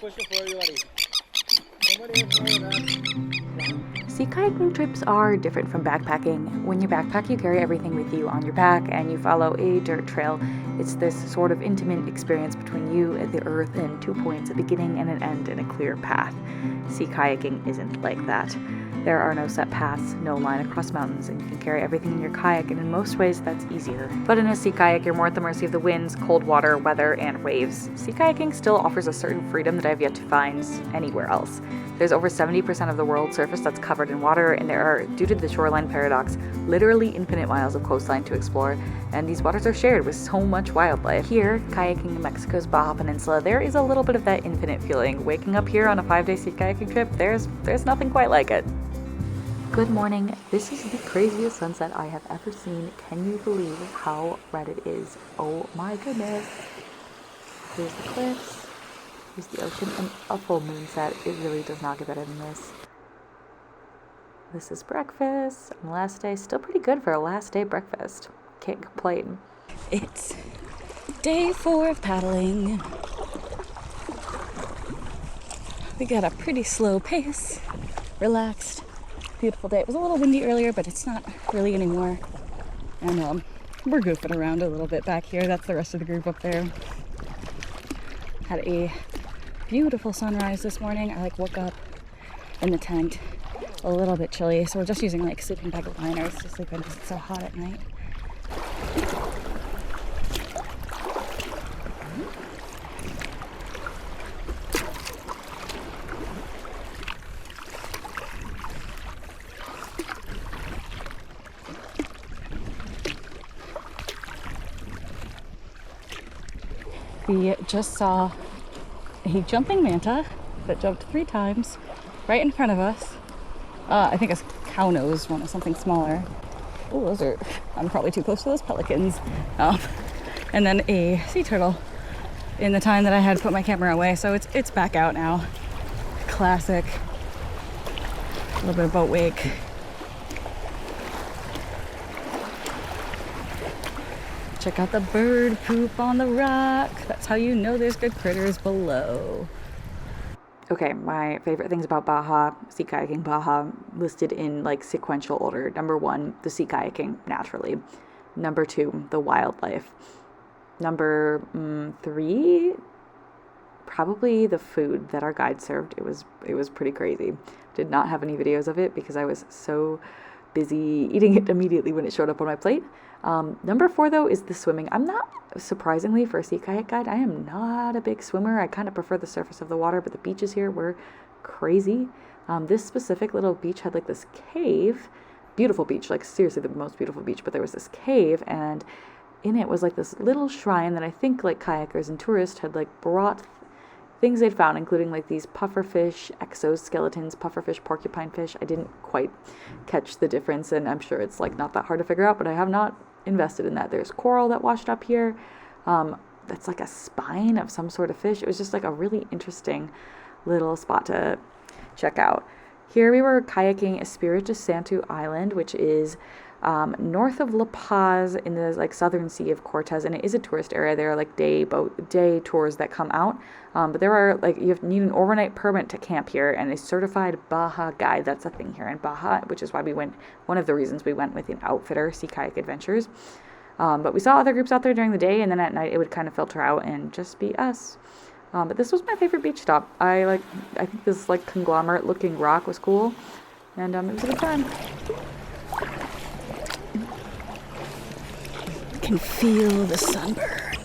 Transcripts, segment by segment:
Sea kayaking trips are different from backpacking. When you backpack, you carry everything with you on your back and you follow a dirt trail. It's this sort of intimate experience between you and the earth and 2 points, a beginning and an end, and a clear path. Sea kayaking isn't like that. There are no set paths, no line across mountains, and you can carry everything in your kayak, and in most ways that's easier. But in a sea kayak, you're more at the mercy of the winds, cold water, weather, and waves. Sea kayaking still offers a certain freedom that I've yet to find anywhere else. There's over 70% of the world's surface that's covered in water, and there are, due to the shoreline paradox, literally infinite miles of coastline to explore, and these waters are shared with so much wildlife. Here, kayaking in Mexico's Baja Peninsula, there is a little bit of that infinite feeling. Waking up here on a 5-day sea kayaking trip, there's nothing quite like it. Good morning. This is the craziest sunset I have ever seen. Can you believe how red it is? Oh my goodness. Here's the cliffs. Here's the ocean and a full moon set. It really does not get better than this. This is breakfast on the last day. Still pretty good for a last day breakfast. Can't complain. It's day 4 of paddling. We got a pretty slow pace, relaxed. Beautiful day. It was a little windy earlier, but it's not really anymore. And we're goofing around a little bit back here. That's the rest of the group up there. Had a beautiful sunrise this morning. I woke up in the tent a little bit chilly, so we're just using sleeping bag liners to sleep in because it's so hot at night. We just saw a jumping manta that jumped 3 times right in front of us. I think it's cow nose one or something smaller. Oh, I'm probably too close to those pelicans. And then a sea turtle in the time that I had to put my camera away. So it's back out now. Classic. A little bit of boat wake. Check out the bird poop on the rock. That's how you know there's good critters below. Okay, my favorite things about Baja, sea kayaking Baja, listed in sequential order. Number 1, the sea kayaking, naturally. Number 2, the wildlife. Number 3, probably the food that our guide served. It was pretty crazy. Did not have any videos of it because I was so busy eating it immediately when it showed up on my plate. Number 4, though, is the swimming. I'm not, surprisingly, for a sea kayak guide, I am not a big swimmer. I kind of prefer the surface of the water, but the beaches here were crazy. This specific little beach had this cave, beautiful beach, seriously the most beautiful beach, but there was this cave, and in it was this little shrine that I think kayakers and tourists had brought things they'd found, including these pufferfish, exoskeletons, pufferfish, porcupine fish. I didn't quite catch the difference, and I'm sure it's not that hard to figure out, but I have not invested in that. There's coral that washed up here. That's a spine of some sort of fish. It was just a really interesting little spot to check out. Here we were kayaking Espiritu Santo Island, which is north of La Paz in the southern sea of Cortez, and it is a tourist area. There are day tours that come out, but there are you need an overnight permit to camp here and a certified Baja guide. That's a thing here in Baja, which is why we went. One of the reasons we went with an outfitter, Sea Kayak Adventures. But we saw other groups out there during the day, and then at night it would kind of filter out and just be us. But this was my favorite beach stop. I think this conglomerate looking rock was cool, and it was a good time. Can feel the sunburn.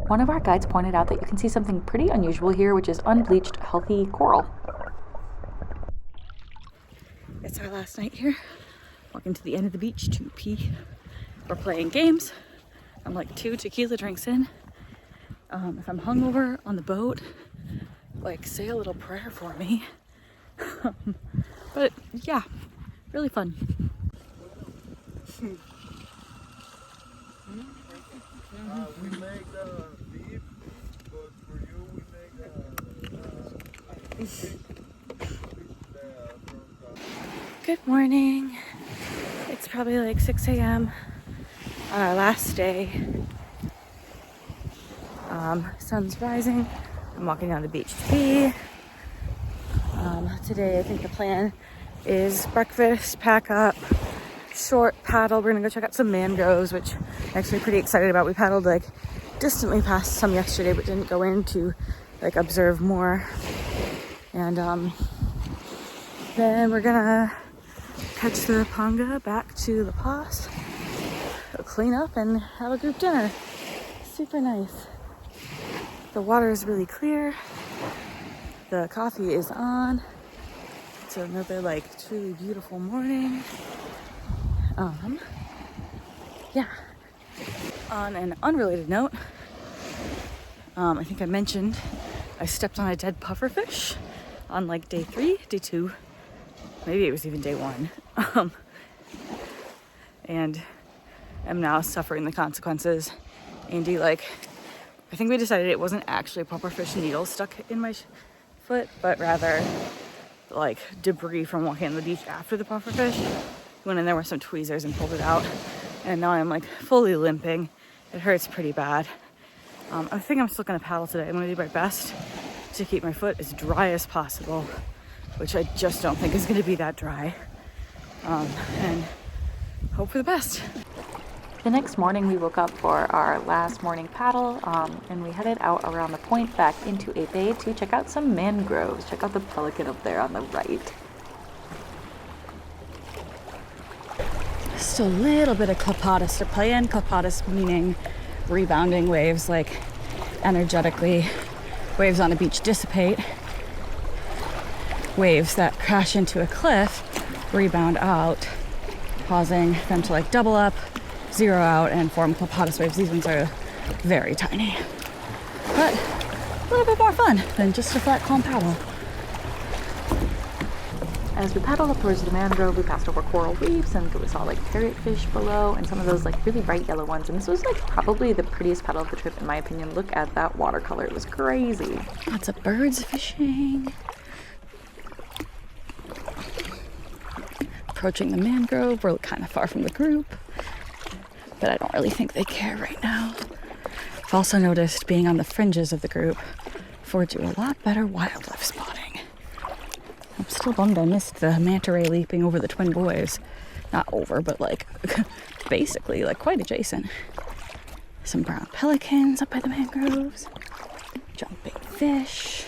One of our guides pointed out that you can see something pretty unusual here, which is unbleached, healthy coral. It's our last night here. Walking to the end of the beach to pee. We're playing games. I'm 2 tequila drinks in. If I'm hungover on the boat, say a little prayer for me. But yeah, really fun. We make beef, but for you we make Good morning. It's probably 6 a.m. on our last day. Sun's rising. I'm walking down the beach to pee. Today I think the plan is breakfast, pack up, short paddle. We're gonna go check out some mangroves, which I'm actually pretty excited about. We paddled like distantly past some yesterday, but didn't go in to like observe more. And then we're gonna catch the panga back to La Paz, clean up and have a group dinner. Super nice. The water is really clear. The coffee is on. It's another like truly beautiful morning. Yeah. On an unrelated note, I think I mentioned I stepped on a dead pufferfish on like day 3, day 2, maybe it was even day 1. And am now suffering the consequences. Andy, like, I think we decided it wasn't actually a pufferfish needle stuck in my foot, but rather like debris from walking on the beach after the pufferfish. Went in there with some tweezers and pulled it out. And now I'm like fully limping. It hurts pretty bad. I think I'm still gonna paddle today. I'm gonna do my best to keep my foot as dry as possible, which I just don't think is gonna be that dry. And hope for the best. The next morning we woke up for our last morning paddle, and we headed out around the point back into a bay to check out some mangroves. Check out the pelican up there on the right. Just a little bit of clapotis to play in. Clapotis meaning rebounding waves, like energetically waves on a beach dissipate. Waves that crash into a cliff rebound out, causing them to like double up, zero out, and form clapotis waves. These ones are very tiny, but a little bit more fun than just a flat, calm paddle. As we paddled up towards the mangrove, we passed over coral reefs and we saw like parrotfish below and some of those like really bright yellow ones. And this was like probably the prettiest paddle of the trip in my opinion. Look at that watercolor, it was crazy. Lots of birds fishing. Approaching the mangrove, we're kind of far from the group, but I don't really think they care right now. I've also noticed being on the fringes of the group affords you a lot better wildlife spotting. I'm still bummed I missed the manta ray leaping over the twin boys. Not over, but like basically like quite adjacent. Some brown pelicans up by the mangroves. Jumping fish.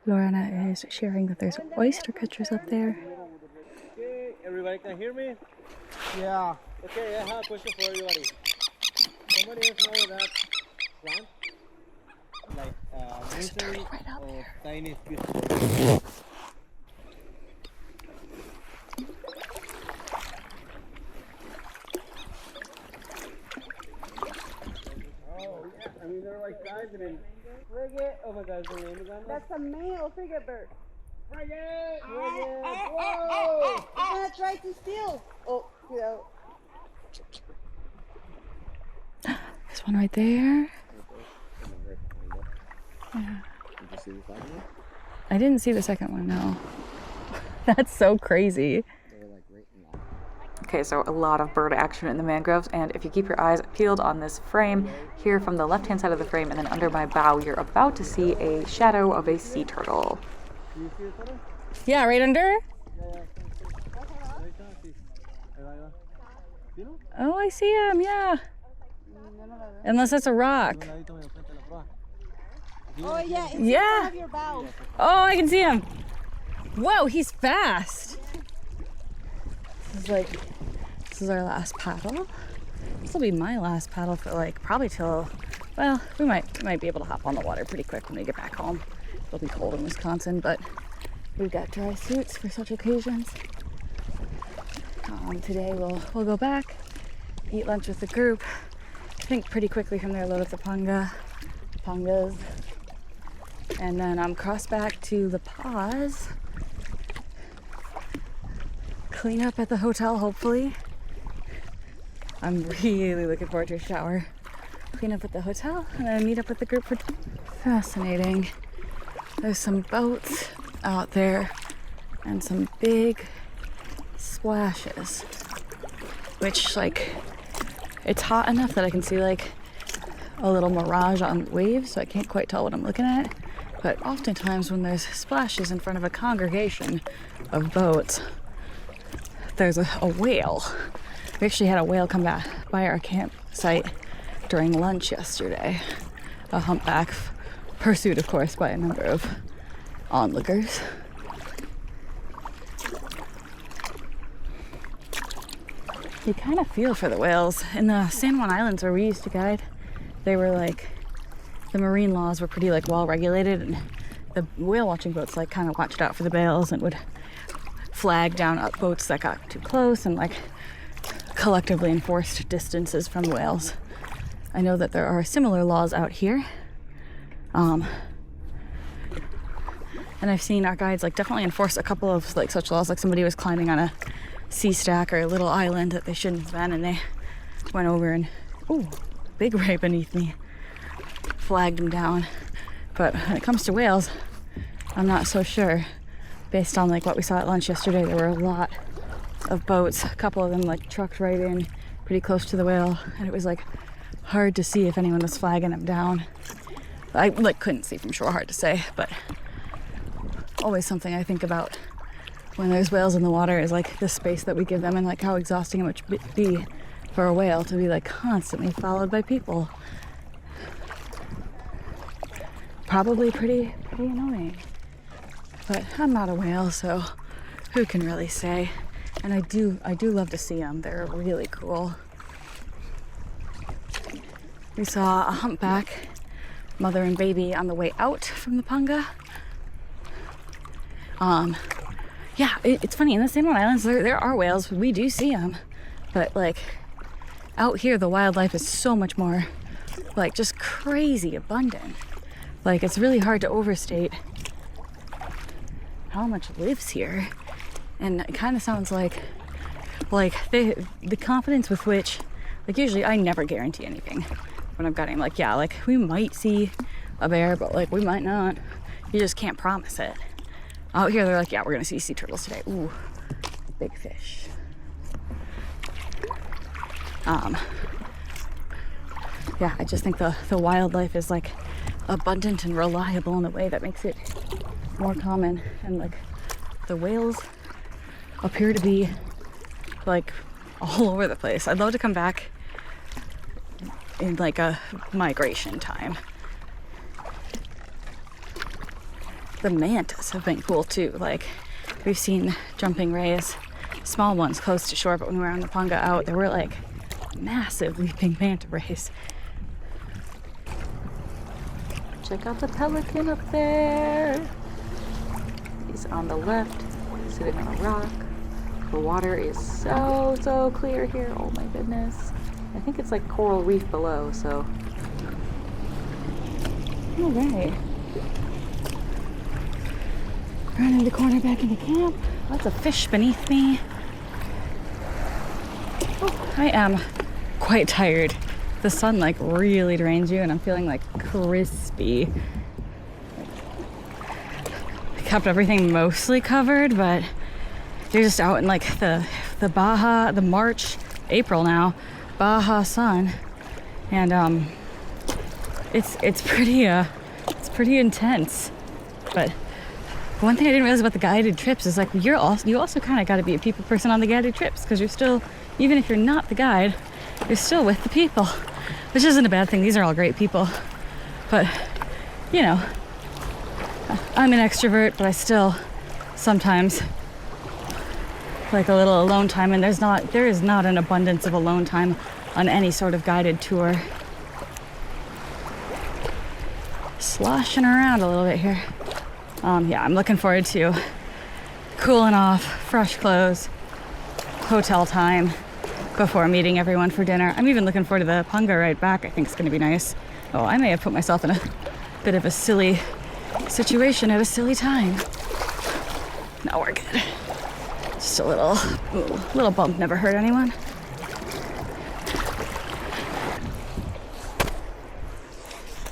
Lorena is sharing that there's oyster catchers up there. Okay, everybody can hear me? Yeah. Okay, I have a question for everybody. Somebody else know that plant? Like There's a turtle right out there. Tiny species. Oh, yeah. I mean, they're like guys and frigate. Oh my God, is the name of that? That's a male frigate bird. Frigate! Frigate! Whoa! It's gonna try to steal. Oh, you know. There's one right there. Yeah. Did you see the second one? I didn't see the second one, no. That's so crazy. They were like right in line. Okay, so a lot of bird action in the mangroves, and if you keep your eyes peeled on this frame, here from the left-hand side of the frame and then under my bow, you're about to see a shadow of a sea turtle. Do you see it, Tara? Yeah, right under? Oh, I see him, yeah. Unless that's a rock. Oh yeah, it's Yeah. in front of your bow. Oh, I can see him. Whoa, he's fast. This is our last paddle. This will be my last paddle for like probably till, well, we might be able to hop on the water pretty quick when we get back home. It'll be cold in Wisconsin, but we've got dry suits for such occasions. Today we'll go back, eat lunch with the group. I think pretty quickly from there load up the pangas, and then cross back to La Paz. Clean up at the hotel, hopefully. I'm really looking forward to a shower. Clean up at the hotel and then meet up with the group for fascinating. There's some boats out there and some big splashes, which like It's hot enough that I can see like a little mirage on waves, so I can't quite tell what I'm looking at. But oftentimes when there's splashes in front of a congregation of boats, there's a whale. We actually had a whale come by our campsite during lunch yesterday. A humpback, pursued of course by a number of onlookers. You kind of feel for the whales. In the San Juan Islands where we used to guide, they were like, the marine laws were pretty like well regulated, and the whale watching boats like kind of watched out for the bales and would flag down up boats that got too close and like collectively enforced distances from whales. I know that there are similar laws out here. And I've seen our guides like definitely enforce a couple of like such laws, like somebody was climbing on a sea stack or a little island that they shouldn't have been, and they went over and, ooh, big ray beneath me, flagged him down. But when it comes to whales, I'm not so sure. Based on like what we saw at lunch yesterday, there were a lot of boats, a couple of them like trucked right in pretty close to the whale, and it was like hard to see if anyone was flagging him down. I like couldn't see from shore, hard to say, but always something I think about when there's whales in the water is like the space that we give them, and like how exhausting it would be for a whale to be like constantly followed by people. Probably pretty annoying. But I'm not a whale, so who can really say? And I do love to see them. They're really cool. We saw a humpback, mother and baby, on the way out from the Punga. Yeah, it's funny, in the San Juan Islands there are whales, we do see them, but like out here the wildlife is so much more like just crazy abundant. Like it's really hard to overstate how much lives here. And it kind of sounds like the confidence with which, like usually I never guarantee anything when I'm guiding. Like yeah, like we might see a bear, but like we might not. You just can't promise it. Out here they're like, yeah, we're gonna see sea turtles today. Ooh, big fish. Yeah, I just think the wildlife is like abundant and reliable in a way that makes it more common. And like the whales appear to be like all over the place. I'd love to come back in like a migration time. The mantas have been cool too. Like we've seen jumping rays, small ones close to shore, but when we were on the Punga out, there were like massive leaping manta rays. Check out the pelican up there. He's on the left, sitting on a rock. The water is so clear here. Oh my goodness. I think it's like coral reef below, so. All right. Running the corner back into camp. Lots of fish beneath me. Oh, I am quite tired. The sun like really drains you, and I'm feeling like crispy. I kept everything mostly covered, but you're just out in like the Baja, the March, April now, Baja sun, and it's pretty intense. But one thing I didn't realize about the guided trips is like you also kind of got to be a people person on the guided trips, because you're still, even if you're not the guide, you're still with the people, which isn't a bad thing. These are all great people, but you know, I'm an extrovert, but I still sometimes like a little alone time, and there is not an abundance of alone time on any sort of guided tour. Sloshing around a little bit here. Yeah, I'm looking forward to cooling off, fresh clothes, hotel time before meeting everyone for dinner. I'm even looking forward to the Punga ride back. I think it's going to be nice. Oh, I may have put myself in a bit of a silly situation at a silly time. No, we're good. Just a little bump never hurt anyone.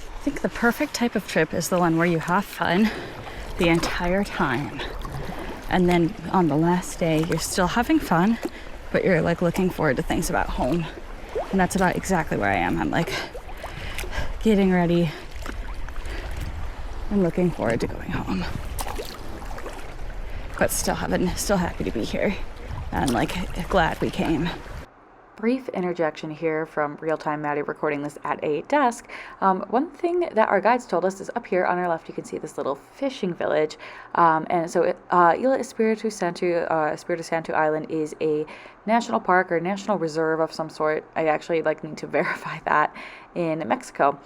I think the perfect type of trip is the one where you have fun the entire time, and then on the last day you're still having fun, but you're like looking forward to things about home. And that's about exactly where I am. I'm like getting ready and looking forward to going home. But still happy to be here. And like glad we came. Brief interjection here from real-time Maddie recording this at a desk. One thing that our guides told us is up here on our left you can see this little fishing village, and so Espiritu Santo Island is a national park or national reserve of some sort. I actually need to verify that in Mexico.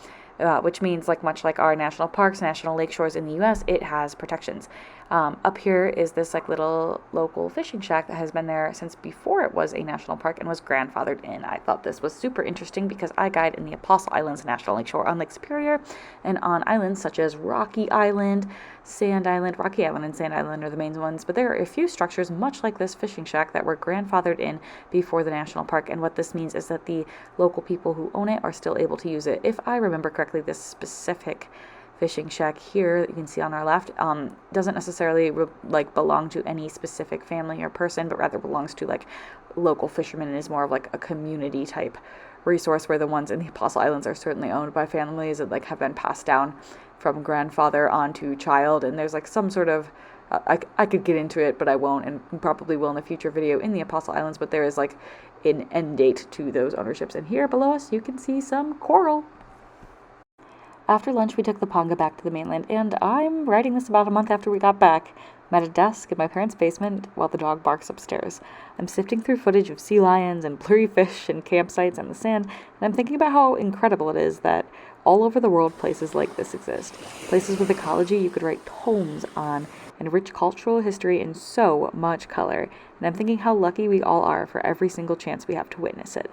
Which means much like our national parks, national lake shores in the US, it has protections. Up here is this little local fishing shack that has been there since before it was a national park and was grandfathered in. I thought this was super interesting because I guide in the Apostle Islands National Lake Shore on Lake Superior and on islands such as Rocky Island, Sand Island. Rocky Island and Sand Island are the main ones, but there are a few structures much like this fishing shack that were grandfathered in before the national park, and what this means is that the local people who own it are still able to use it. If I remember correctly, this specific fishing shack here that you can see on our left doesn't necessarily belong to any specific family or person, but rather belongs to local fishermen and is more of a community type resource, where the ones in the Apostle Islands are certainly owned by families and have been passed down from grandfather on to child. And there's some sort of I could get into it, but I won't, and probably will in a future video in the Apostle Islands, but there is an end date to those ownerships. And here below us you can see some coral. After lunch, we took the Panga back to the mainland, and I'm writing this about a month after we got back. I'm at a desk in my parents' basement while the dog barks upstairs. I'm sifting through footage of sea lions and blurry fish and campsites on the sand, and I'm thinking about how incredible it is that all over the world places like this exist. Places with ecology you could write tomes on, and rich cultural history and so much color. And I'm thinking how lucky we all are for every single chance we have to witness it.